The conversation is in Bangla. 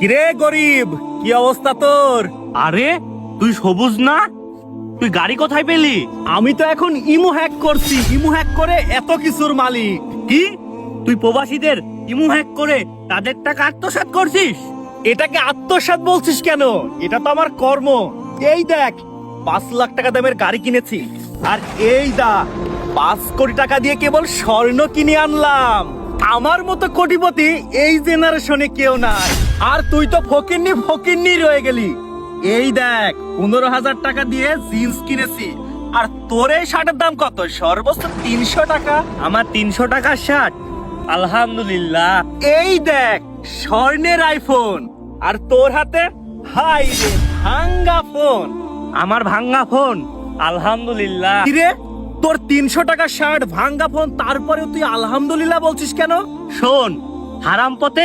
কিরে গরিব, কি অবস্থা তোর? আরে তুই সবুজ না? তুই গাড়ি কোথায় পেলি? আমি তো এখন ইমো হ্যাক করছি, ইমো হ্যাক করে এত কিছুর মালিক। কি তুই প্রবাসীদের ইমু হ্যাক করে তাদের টাকা আত্মসাৎ করছিস? এটাকে আত্মসাৎ বলছিস কেন? এটা তো আমার কর্ম। এই দেখ, 5 লাখ টাকা দামের গাড়ি কিনেছি, আর এই দা 5 কোটি টাকা দিয়ে কেবল স্বর্ণ কিনে আনলাম। আমার মতো কোটিপতি এই জেনারেশনে কেউ নাই। আর তুই তো ফকিন্নি ফকিন্নি রয়ে গেলি। এই দেখ, 15,000 টাকা দিয়ে জিন্স কিনেছি, আর তোর এই শার্টের দাম কত? সর্বোচ্চ 300 টাকা। আমার 300 টাকার শার্ট? আলহামদুলিল্লাহ। এই দেখ, স্বর্ণের আইফোন, আর তোর হাতে হাই রে ভাঙ্গা ফোন। আমার ভাঙ্গা ফোন? আলহামদুলিল্লাহ। কিরে, তোর 300 টাকা শার্ট, ভাঙ্গা ফোন, তারপরেও তুই আলহামদুলিল্লাহ বলছিস কেন? শোন, হারাম পথে